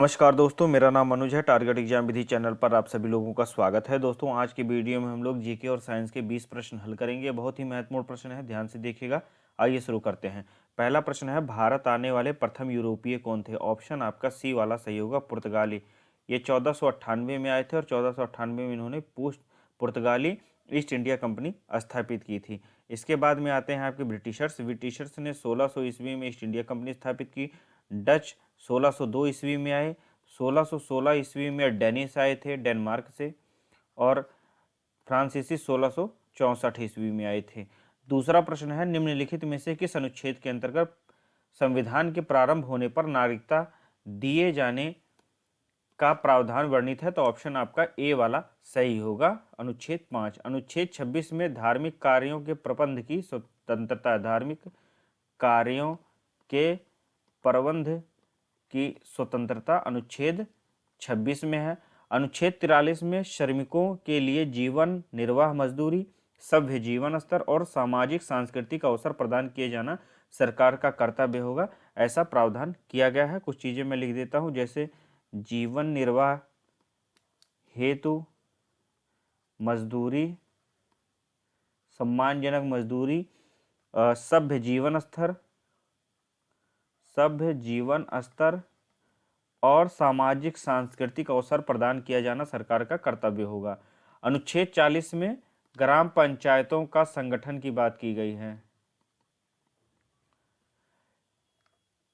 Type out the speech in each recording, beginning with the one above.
नमस्कार दोस्तों, मेरा नाम मनोज है। टारगेट एग्जाम विधि चैनल पर आप सभी लोगों का स्वागत है। दोस्तों, आज की वीडियो में हम लोग जीके और साइंस के 20 प्रश्न हल करेंगे। बहुत ही महत्वपूर्ण प्रश्न है, ध्यान से देखिएगा। आइए शुरू करते हैं। पहला प्रश्न है, भारत आने वाले प्रथम यूरोपीय कौन थे? ऑप्शन आपका सी वाला सही होगा, पुर्तगाली। ये 1498 में आए थे और 1498 में इन्होंने पुर्तगाली ईस्ट इंडिया कंपनी स्थापित की थी। इसके बाद में आते हैं आपके ब्रिटिशर्स। ब्रिटिशर्स ने 1600 ईस्वी में ईस्ट इंडिया कंपनी स्थापित की। डच 1602 ईस्वी में आए। 1616 ईस्वी में डेनिश आए थे डेनमार्क से। और फ्रांसीसी 1664 ईस्वी में आए थे। दूसरा प्रश्न है, निम्नलिखित में से किस अनुच्छेद के अंतर्गत संविधान के प्रारंभ होने पर नागरिकता दिए जाने का प्रावधान वर्णित है? तो ऑप्शन आपका ए वाला सही होगा, अनुच्छेद 5। अनुच्छेद 26 में धार्मिक कार्यों के प्रबंध की स्वतंत्रता, धार्मिक कार्यों के प्रबंध की स्वतंत्रता अनुच्छेद 26 में है। अनुच्छेद 43 में श्रमिकों के लिए जीवन निर्वाह मजदूरी, सभ्य जीवन स्तर और सामाजिक सांस्कृतिक अवसर प्रदान किए जाना सरकार का कर्तव्य होगा, ऐसा प्रावधान किया गया है। कुछ चीज़ें मैं लिख देता हूँ, जैसे जीवन निर्वाह हेतु मजदूरी, सम्मानजनक मजदूरी, सभ्य जीवन स्तर और सामाजिक सांस्कृतिक अवसर प्रदान किया जाना सरकार का कर्तव्य होगा। अनुच्छेद 40 में ग्राम पंचायतों का संगठन की बात की गई है।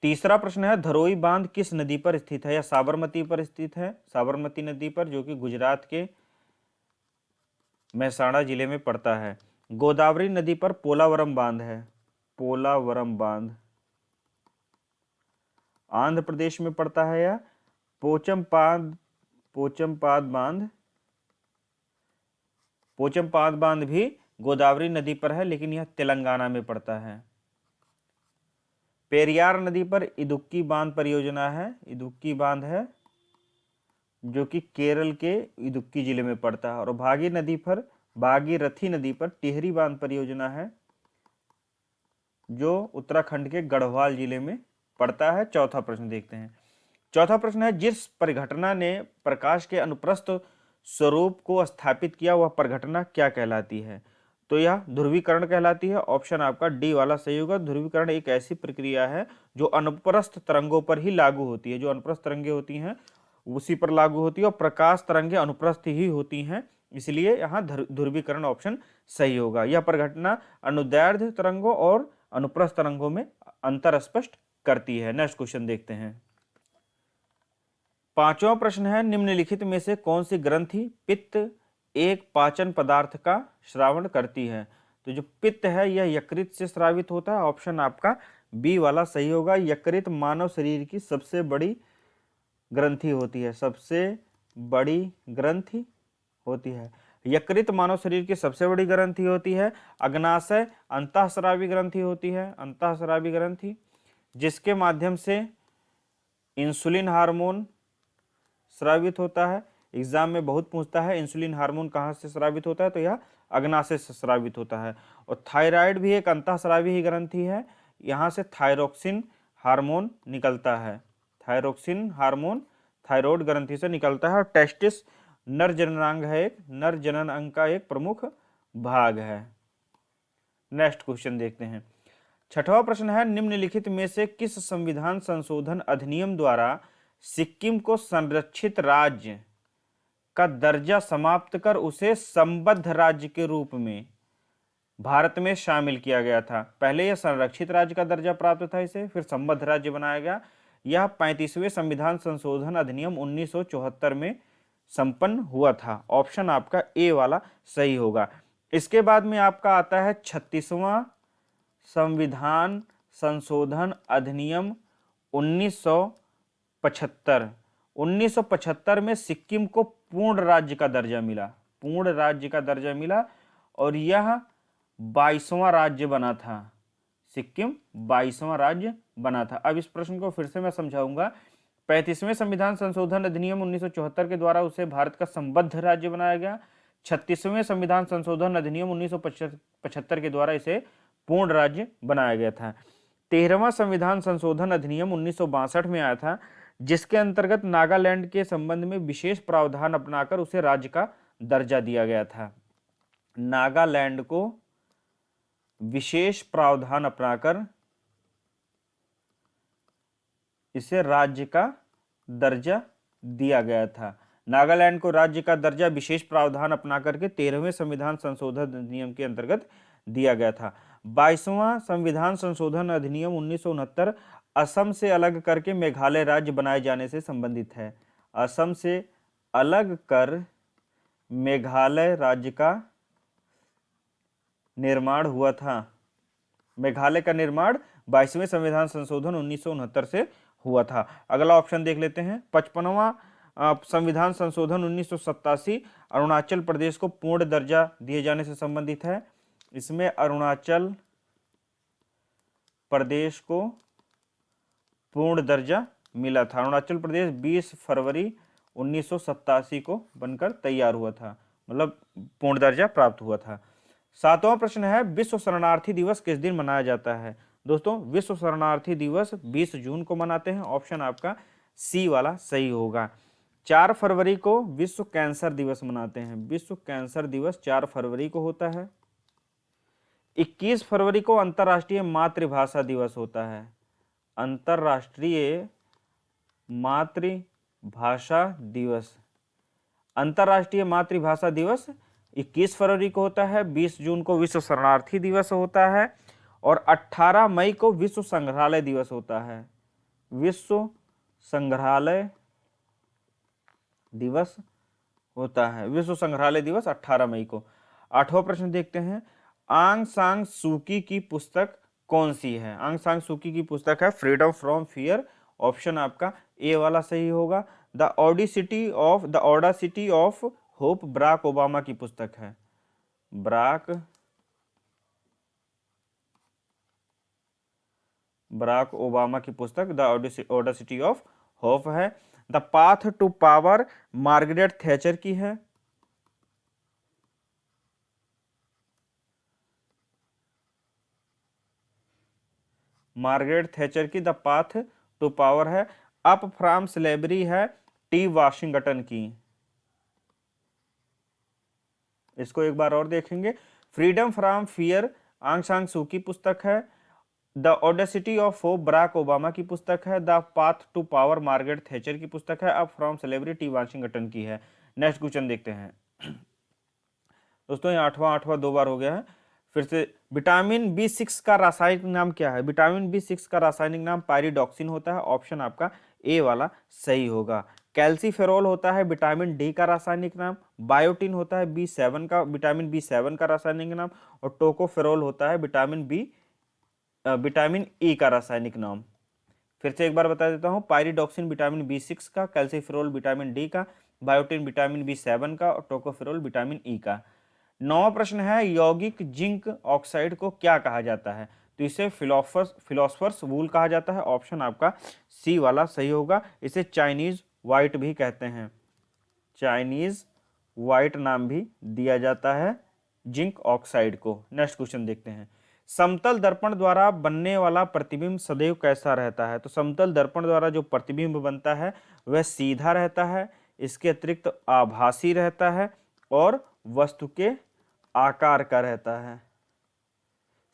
तीसरा प्रश्न है, धरोई बांध किस नदी पर स्थित है? या साबरमती पर स्थित है, साबरमती नदी पर, जो कि गुजरात के मेहसाणा जिले में पड़ता है। गोदावरी नदी पर पोलावरम बांध है, पोलावरम बांध आंध्र प्रदेश में पड़ता है। या पोचमपाद बांध, पोचमपाद बांध भी गोदावरी नदी पर है, लेकिन यह तेलंगाना में पड़ता है। पेरियार नदी पर इदुक्की बांध परियोजना है, इदुक्की बांध है जो कि केरल के इदुक्की जिले में पड़ता है। और भागीरथी नदी पर टिहरी बांध परियोजना है, जो उत्तराखंड के गढ़वाल जिले में पड़ता है। चौथा प्रश्न देखते हैं। चौथा प्रश्न है, जिस परिघटना ने प्रकाश के अनुप्रस्थ स्वरूप को स्थापित किया, वह परिघटना क्या कहलाती है? तो यह ध्रुवीकरण कहलाती है। ऑप्शन आपका डी वाला सही होगा। ध्रुवीकरण एक ऐसी प्रक्रिया है जो अनुप्रस्थ तरंगों पर ही लागू होती है। जो अनुप्रस्थ तरंगें होती हैं उसी पर लागू होती है, और प्रकाश तरंगें अनुप्रस्थ ही होती हैं, इसलिए यहाँ ध्रुवीकरण ऑप्शन सही होगा। यह परिघटना अनुदैर्ध्य तरंगों और अनुप्रस्थ तरंगों में अंतर स्पष्ट करती है। नेक्स्ट क्वेश्चन देखते हैं। पांचवा प्रश्न है, निम्नलिखित में से कौन सी ग्रंथि पित्त एक पाचन पदार्थ का श्रावण करती है? तो जो पित्त है यह यकृत से स्रावित होता है। ऑप्शन आपका बी वाला सही होगा। यकृत मानव शरीर की सबसे बड़ी ग्रंथि होती है, सबसे बड़ी ग्रंथि होती है। यकृत मानव शरीर की सबसे बड़ी ग्रंथि होती है। अग्नाशय अंतःस्रावी ग्रंथि होती है, अंतःस्रावी ग्रंथि, जिसके माध्यम से इंसुलिन हार्मोन स्रावित होता है। एग्जाम में बहुत पूछता है इंसुलिन हार्मोन कहाँ से स्रावित होता है, तो यह अग्नाशय से स्रावित होता है। और थायराइड भी एक अंतःस्रावी ही ग्रंथि है, यहाँ से थायरोक्सिन हार्मोन निकलता है। थायरोक्सिन हार्मोन थायराइड ग्रंथि से निकलता है। और टेस्टिस नर जननांग है, एक नर जनन अंग का एक प्रमुख भाग है। नेक्स्ट क्वेश्चन देखते हैं। छठवां प्रश्न है, निम्नलिखित में से किस संविधान संशोधन अधिनियम द्वारा सिक्किम को संरक्षित राज्य का दर्जा समाप्त कर उसे संबद्ध राज्य के रूप में भारत में शामिल किया गया था? पहले यह संरक्षित राज्य का दर्जा प्राप्त था, इसे फिर संबद्ध राज्य बनाया गया। यह 35वें संविधान संशोधन अधिनियम 1974 में संपन्न हुआ था। ऑप्शन आपका ए वाला सही होगा। इसके बाद में आपका आता है 36वां संविधान संशोधन अधिनियम 1975। 1975 में सिक्किम को पूर्ण राज्य का दर्जा मिला, पूर्ण राज्य का दर्जा मिला, और यह 22वां राज्य बना था। सिक्किम 22वां राज्य बना था। अब इस प्रश्न को फिर से मैं समझाऊंगा। 35वें संविधान संशोधन अधिनियम 1974 के द्वारा उसे भारत का संबद्ध राज्य बनाया गया। 36वें संविधान संशोधन अधिनियम 1975 के द्वारा इसे पूर्ण राज्य बनाया गया था। 13वां संविधान संशोधन अधिनियम 1962 में आया था, जिसके अंतर्गत नागालैंड के संबंध में विशेष प्रावधान अपनाकर उसे राज्य का दर्जा दिया गया था। नागालैंड को विशेष प्रावधान अपनाकर इसे राज्य का दर्जा दिया गया था। नागालैंड को राज्य का दर्जा विशेष प्रावधान अपना करके 13वें संविधान संशोधन अधिनियम के अंतर्गत दिया गया था। 22वां संविधान संशोधन अधिनियम 1969 असम से अलग करके मेघालय राज्य बनाए जाने से संबंधित है। असम से अलग कर मेघालय राज्य का निर्माण हुआ था। मेघालय का निर्माण 22वें संविधान संशोधन 1969 से हुआ था। अगला ऑप्शन देख लेते हैं। 55वां संविधान संशोधन 1987 अरुणाचल प्रदेश को पूर्ण दर्जा दिए जाने से संबंधित है। इसमें अरुणाचल प्रदेश को पूर्ण दर्जा मिला था। अरुणाचल प्रदेश 20 फरवरी 1987 को बनकर तैयार हुआ था, मतलब पूर्ण दर्जा प्राप्त हुआ था। 7वां प्रश्न है, विश्व शरणार्थी दिवस किस दिन मनाया जाता है? दोस्तों, विश्व शरणार्थी दिवस 20 जून को मनाते हैं। ऑप्शन आपका सी वाला सही होगा। 4 फरवरी को विश्व कैंसर दिवस मनाते हैं। विश्व कैंसर दिवस 4 फरवरी को होता है। 21 फरवरी को अंतर्राष्ट्रीय मातृभाषा दिवस होता है। अंतर्राष्ट्रीय मातृभाषा दिवस, अंतर्राष्ट्रीय मातृभाषा दिवस 21 फरवरी को होता है। 20 जून को विश्व शरणार्थी दिवस होता है और 18 मई को विश्व संग्रहालय दिवस होता है। विश्व संग्रहालय दिवस होता है। विश्व संग्रहालय दिवस 18 मई को। 8वां प्रश्न देखते हैं, आंग सान सूकी की पुस्तक कौन सी है? आंग सान सूकी की पुस्तक है फ्रीडम फ्रॉम फियर। ऑप्शन आपका ए वाला सही होगा। The audacity of hope Barack Obama की पुस्तक है। बराक ओबामा की पुस्तक द ऑडासिटी ऑफ होप है। The path to power Margaret Thatcher की है। मार्गरेट थैचर की द पाथ टू पावर है। अप फ्रॉम स्लेवरी है टी वाशिंगटन की। इसको एक बार और देखेंगे। फ्रीडम फ्रॉम फियर आंग सान सू की पुस्तक है। The audacity of hope Barack Obama की पुस्तक है। The path to power Margaret Thatcher की पुस्तक है। Up from slavery T Washington की है। नेक्स्ट क्वेश्चन देखते हैं। दोस्तों, ये आठवां 2 बार हो गया है। फिर से, विटामिन B6 का रासायनिक नाम क्या है? विटामिन B6 का रासायनिक नाम पायरिडॉक्सिन होता है। ऑप्शन आपका ए वाला सही होगा। कैल्सीफेरोल होता है विटामिन डी का रासायनिक नाम। बायोटिन होता है विटामिन B7 का रासायनिक नाम। और टोकोफेरोल होता है विटामिन ई का रासायनिक नाम। फिर से एक बार बता देता हूं, पायरिडॉक्सिन विटामिन B6 का, कैल्सीफेरोल विटामिन डी का, बायोटिन विटामिन B7 का और टोकोफेरोल विटामिन ई का। 9वां प्रश्न है, यौगिक जिंक ऑक्साइड को क्या कहा जाता है? तो इसे फिलोसफर्स वूल कहा जाता है। ऑप्शन आपका सी वाला सही होगा। इसे चाइनीज व्हाइट भी कहते हैं। चाइनीज व्हाइट नाम भी दिया जाता है जिंक ऑक्साइड को। नेक्स्ट क्वेश्चन देखते हैं। समतल दर्पण द्वारा बनने वाला प्रतिबिंब सदैव कैसा रहता है? तो समतल दर्पण द्वारा जो प्रतिबिंब बनता है वह सीधा रहता है, इसके अतिरिक्त आभासी रहता है और वस्तु के आकार का रहता है।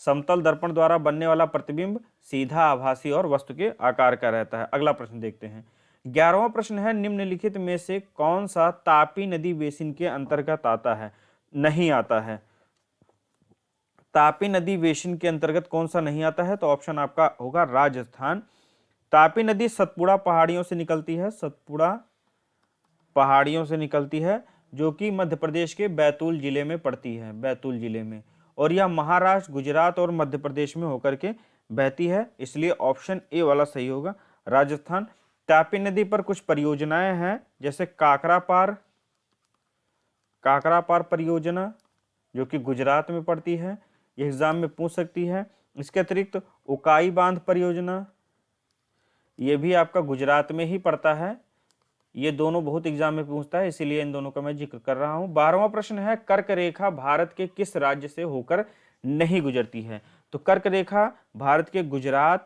समतल दर्पण द्वारा बनने वाला प्रतिबिंब सीधा, आभासी और वस्तु के आकार का रहता है। अगला प्रश्न देखते हैं। 11वां प्रश्न है, निम्नलिखित में से कौन सा तापी नदी बेसिन के अंतर्गत आता है? नहीं आता है। तापी नदी बेसिन के अंतर्गत कौन सा नहीं आता है? तो ऑप्शन आपका होगा राजस्थान। तापी नदी सतपुड़ा पहाड़ियों से निकलती है। सतपुड़ा पहाड़ियों से निकलती है, जो कि मध्य प्रदेश के बैतूल जिले में पड़ती है। बैतूल जिले में। और यह महाराष्ट्र, गुजरात और मध्य प्रदेश में होकर के बहती है, इसलिए ऑप्शन ए वाला सही होगा, राजस्थान। तापी नदी पर कुछ परियोजनाएं हैं, जैसे काकरा पार परियोजना, जो कि गुजरात में पड़ती है, ये एग्जाम में पूछ सकती है। इसके अतिरिक्त उकाई बांध परियोजना, ये भी आपका गुजरात में ही पड़ता है। ये दोनों बहुत एग्जाम में पूछता है, इसीलिए इन दोनों का मैं जिक्र कर रहा हूं। 12वां प्रश्न है, कर्क रेखा भारत के किस राज्य से होकर नहीं गुजरती है? तो कर्क रेखा भारत के गुजरात,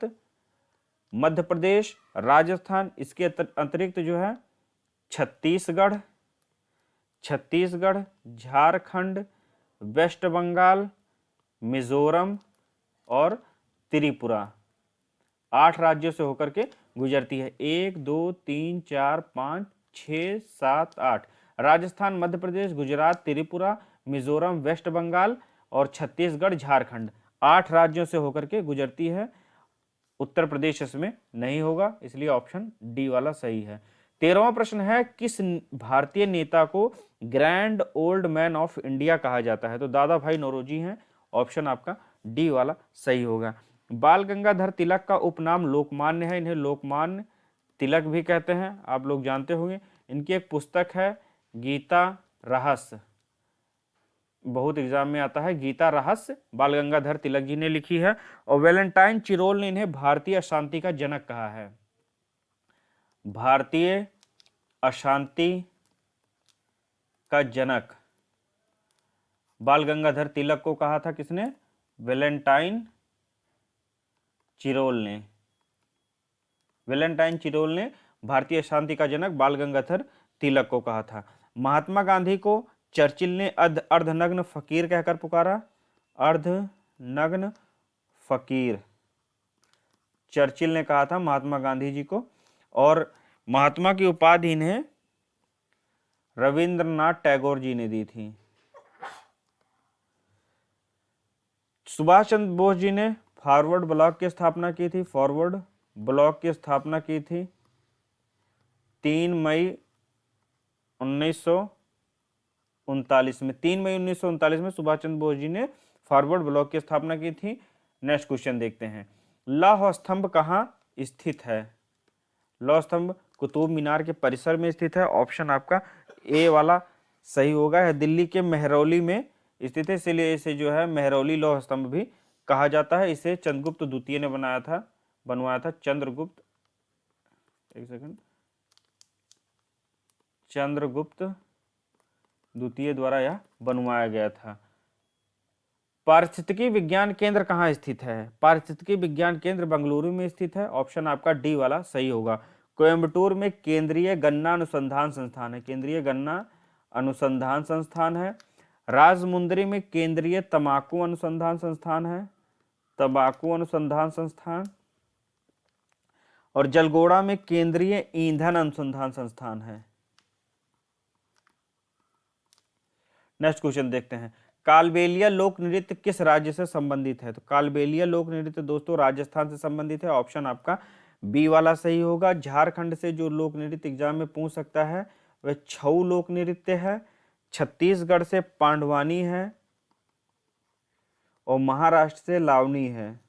मध्य प्रदेश, राजस्थान, इसके अतिरिक्त जो है छत्तीसगढ़, झारखंड, वेस्ट बंगाल, मिजोरम और त्रिपुरा, 8 राज्यों से होकर के गुजरती है। 1 2 3 4 5 6 7 8, राजस्थान, मध्य प्रदेश, गुजरात, त्रिपुरा, मिजोरम, वेस्ट बंगाल और छत्तीसगढ़, झारखंड, 8 राज्यों से होकर के गुजरती है। उत्तर प्रदेश इसमें नहीं होगा, इसलिए ऑप्शन डी वाला सही है। 13वां प्रश्न है, किस भारतीय नेता को grand old man of India कहा जाता है? तो दादा भाई नौरोजी हैं, ऑप्शन आपका डी वाला सही होगा। बाल गंगाधर तिलक का उपनाम लोकमान्य है, इन्हें लोकमान्य तिलक भी कहते हैं, आप लोग जानते होंगे। इनकी एक पुस्तक है गीता रहस्य, बहुत एग्जाम में आता है, गीता रहस्य बाल गंगाधर तिलक जी ने लिखी है। और वैलेंटाइन चिरोल ने इन्हें भारतीय अशांति का जनक कहा है। भारतीय अशांति का जनक बाल गंगाधर तिलक को कहा था किसने? वैलेंटाइन चिरोल ने। वैलेंटाइन चिरोल ने भारतीय शांति का जनक बाल गंगाधर तिलक को कहा था। महात्मा गांधी को चर्चिल ने अर्धनग्न फकीर कहकर पुकारा। अर्धनग्न फकीर चर्चिल ने कहा था महात्मा गांधी जी को। और महात्मा की उपाधि इन्हें रविंद्रनाथ टैगोर जी ने दी थी। सुभाष चंद्र बोस जी ने फॉरवर्ड ब्लॉक की स्थापना की थी। फॉरवर्ड ब्लॉक की स्थापना की थी 3 मई 1939 में। 3 मई 1939 में सुभाष चंद्र बोस जी ने फॉरवर्ड ब्लॉक की स्थापना की थी। नेक्स्ट क्वेश्चन देखते हैं, लौह स्तंभ कहाँ स्थित है? लौह स्तंभ कुतुब मीनार के परिसर में स्थित है, ऑप्शन आपका ए वाला सही होगा। है दिल्ली के मेहरौली में स्थित है, इसलिए इसे जो है मेहरौली लौह स्तंभ भी कहा जाता है। इसे चंद्रगुप्त द्वितीय ने बनवाया था। चंद्रगुप्त, एक सेकंड, चंद्रगुप्त द्वितीय द्वारा यह बनवाया गया था। पारिस्थितिकी विज्ञान केंद्र कहाँ स्थित है? पारिस्थितिकी विज्ञान केंद्र बेंगलुरु में स्थित है, ऑप्शन आपका डी वाला सही होगा। कोयम्बटूर में केंद्रीय गन्ना अनुसंधान संस्थान है, केंद्रीय गन्ना अनुसंधान संस्थान है। राजमुंदरी में केंद्रीय तंबाकू अनुसंधान संस्थान है, तंबाकू अनुसंधान संस्थान। और जलगोड़ा में केंद्रीय ईंधन अनुसंधान संस्थान है। नेक्स्ट क्वेश्चन देखते हैं, कालबेलिया लोक नृत्य किस राज्य से संबंधित है? तो कालबेलिया लोक नृत्य दोस्तों राजस्थान से संबंधित है, ऑप्शन आपका बी वाला सही होगा। झारखंड से जो लोक नृत्य एग्जाम में पूछ सकता है वह छऊ लोक नृत्य है। छत्तीसगढ़ से पांडवानी है और महाराष्ट्र से लावनी है।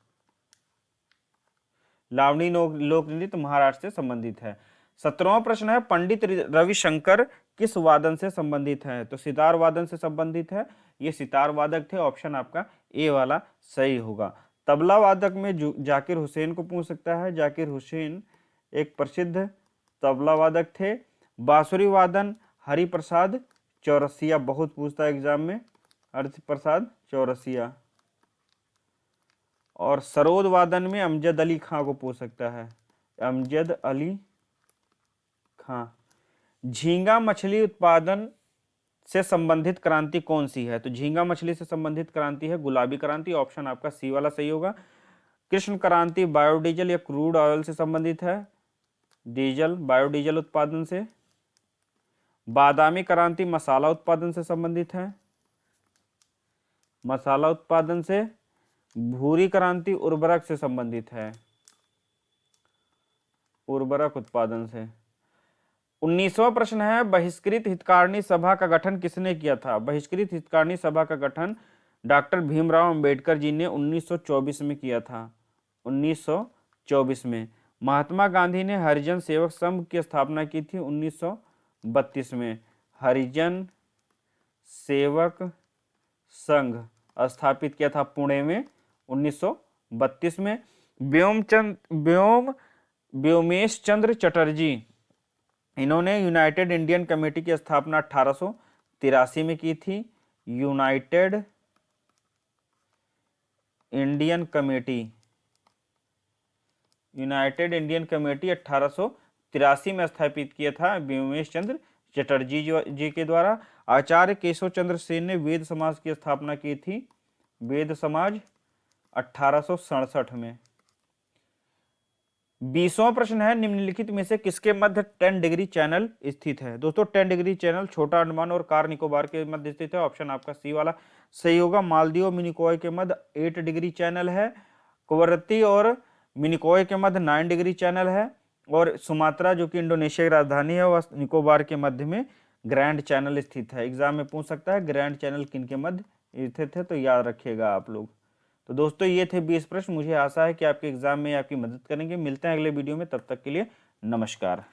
लावनी लोक नृत्य महाराष्ट्र से संबंधित है। 17वां प्रश्न है, पंडित रविशंकर किस वादन से संबंधित है? तो सितार वादन से संबंधित है, ये सितार वादक थे, ऑप्शन आपका ए वाला सही होगा। तबला वादक में जाकिर हुसैन को पूछ सकता है, जाकिर हुसैन एक प्रसिद्ध तबला वादक थे। बांसुरी वादन हरिप्रसाद चौरसिया, बहुत पूछता है एग्जाम में, हरिप्रसाद चौरसिया। और सरोद वादन में अमजद अली खां को पूछ सकता है, अमजद अली खां। झींगा मछली उत्पादन से संबंधित क्रांति कौन सी है? तो झींगा मछली से संबंधित क्रांति है गुलाबी क्रांति, ऑप्शन आपका सी वाला सही होगा। कृष्ण क्रांति बायोडीजल या क्रूड ऑयल से संबंधित है, डीजल बायोडीजल उत्पादन से। बादामी क्रांति मसाला उत्पादन से संबंधित है, मसाला उत्पादन से। भूरी क्रांति उर्वरक से संबंधित है, उर्वरक उत्पादन से। 19वां प्रश्न है, बहिष्कृत हितकारिणी सभा का गठन किसने किया था? बहिष्कृत हितकारिणी सभा का गठन डॉक्टर भीमराव अंबेडकर जी ने 1924 में किया था, 1924 में। महात्मा गांधी ने हरिजन सेवक संघ की स्थापना की थी 1932 में, हरिजन सेवक संघ स्थापित किया था पुणे में 1932 में। व्योमेश चंद्र चटर्जी, इन्होंने यूनाइटेड इंडियन कमेटी की स्थापना 1883 में की थी। United Indian committee United Indian committee 1883 में स्थापित किया था व्योमेश चंद्र चटर्जी जी के द्वारा। आचार्य केशव चंद्र सेन ने वेद समाज की स्थापना की थी, वेद समाज 1867 में। 20वां प्रश्न है, निम्नलिखित में से किसके मध्य 10 डिग्री चैनल स्थित है? दोस्तों 10 डिग्री चैनल छोटा अंडमान और कार निकोबार के मध्य स्थित है। ऑप्शन आपका सी वाला सही होगा। मालदीव और मिनिकॉय के मध्य 8 डिग्री चैनल है। कवरत्ती और मिनिकॉय के मध्य 9 डिग्री चैनल है। और सुमात्रा जो कि इंडोनेशिया की राजधानी है, वह निकोबार के मध्य में ग्रैंड चैनल स्थित है। एग्जाम में पूछ सकता है ग्रैंड चैनल किन के मध्य स्थित है, तो याद रखिएगा आप लोग। तो दोस्तों ये थे 20 प्रश्न। मुझे आशा है कि आपके एग्जाम में आपकी मदद करेंगे। मिलते हैं अगले वीडियो में, तब तक के लिए नमस्कार।